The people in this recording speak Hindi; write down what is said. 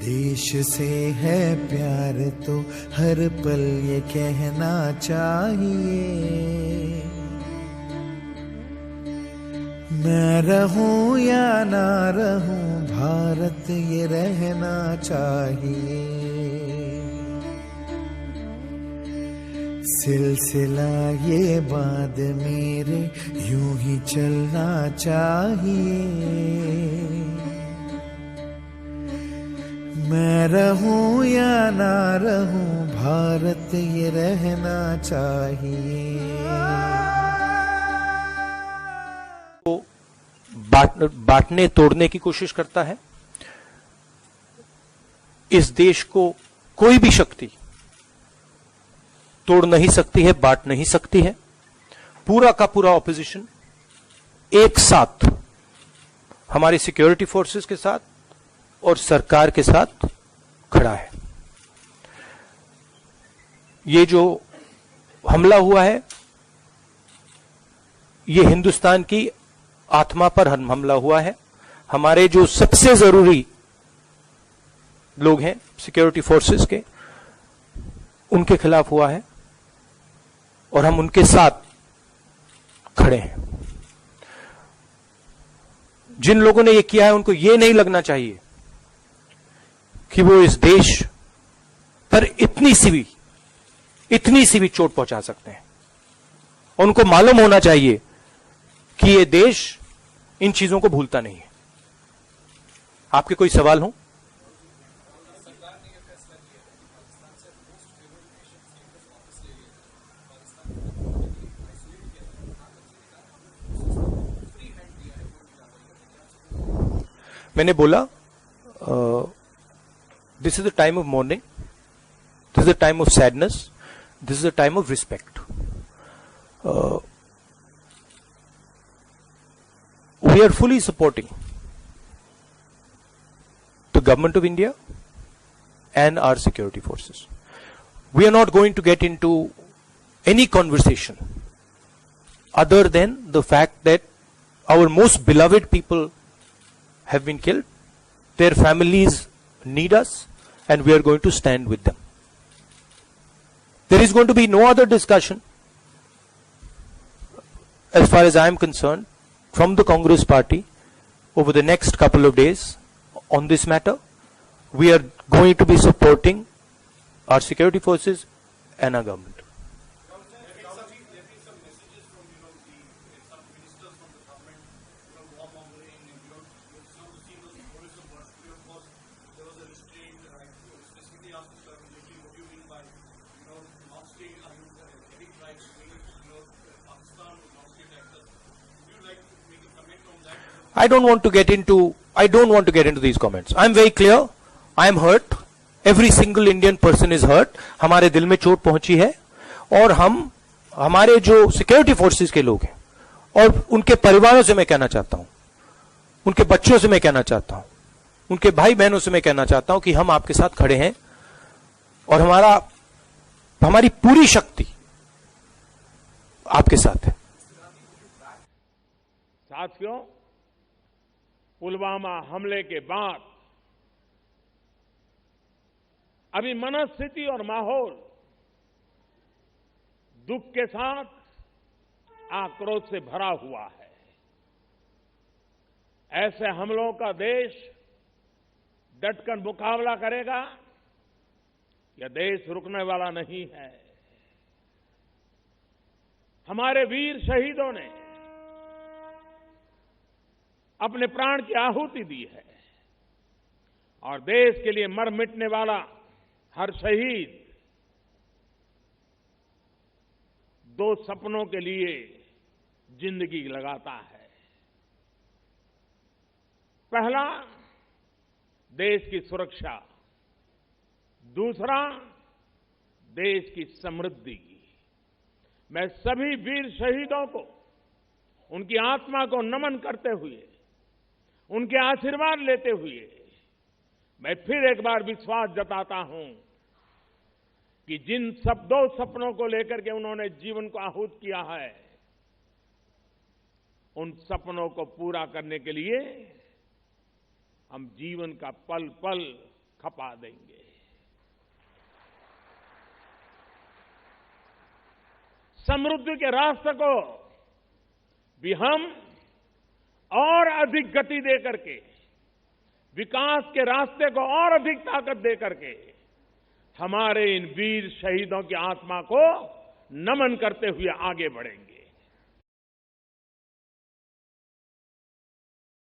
देश से है प्यार तो हर पल ये कहना चाहिए, मैं रहूं या ना रहूं भारत ये रहना चाहिए। सिलसिला ये बाद मेरे यूं ही चलना चाहिए, मैं रहूं या ना रहूं भारत ये रहना चाहिए। तो बांटने तोड़ने की कोशिश करता है। इस देश को कोई भी शक्ति तोड़ नहीं सकती है, बांट नहीं सकती है। पूरा का पूरा ऑपोजिशन एक साथ हमारी सिक्योरिटी फोर्सेस के साथ और सरकार के साथ खड़ा है। ये जो हमला हुआ है ये हिंदुस्तान की आत्मा पर हमला हुआ है। हमारे जो सबसे जरूरी लोग हैं सिक्योरिटी फोर्सेस के, उनके खिलाफ हुआ है और हम उनके साथ खड़े हैं। जिन लोगों ने ये किया है उनको ये नहीं लगना चाहिए कि वो इस देश पर इतनी सी भी चोट पहुंचा सकते हैं। उनको मालूम होना चाहिए कि ये देश इन चीजों को भूलता नहीं है। आपके कोई सवाल हो? मैंने बोला this is a time of mourning, this is a time of sadness, this is a time of respect. We are fully supporting the government of India and our security forces. We are not going to get into any conversation other than the fact that our most beloved people have been killed, their families need us, and we are going to stand with them. There is going to be no other discussion, as far as I am concerned, from the Congress party over the next couple of days on this matter. We are going to be supporting our security forces and our government. I don't want to get into these comments. I am very clear. I am hurt. Every single Indian person is hurt. हमारे दिल में चोट पहुंची है और हमारे जो सिक्योरिटी फोर्सेस के लोग हैं और उनके परिवारों से मैं कहना चाहता हूं, उनके बच्चों से मैं कहना चाहता हूं, उनके भाई बहनों से मैं कहना चाहता हूं कि हम आपके साथ खड़े हैं और हमारी पूरी शक्ति आपके साथ है। साथियों, पुलवामा हमले के बाद अभी मनस्थिति और माहौल दुख के साथ आक्रोश से भरा हुआ है। ऐसे हमलों का देश डटकर मुकाबला करेगा। यह देश रुकने वाला नहीं है। हमारे वीर शहीदों ने अपने प्राण की आहुति दी है और देश के लिए मर मिटने वाला हर शहीद दो सपनों के लिए जिंदगी लगाता है। पहला, देश की सुरक्षा, दूसरा, देश की समृद्धि। मैं सभी वीर शहीदों को उनकी आत्मा को नमन करते हुए, उनके आशीर्वाद लेते हुए मैं फिर एक बार विश्वास जताता हूं कि जिन दो सपनों को लेकर के उन्होंने जीवन को आहूत किया है, उन सपनों को पूरा करने के लिए हम जीवन का पल पल खपा देंगे। समृद्धि के रास्ते को भी हम और अधिक गति दे करके, विकास के रास्ते को और अधिक ताकत दे करके हमारे इन वीर शहीदों की आत्मा को नमन करते हुए आगे बढ़ेंगे।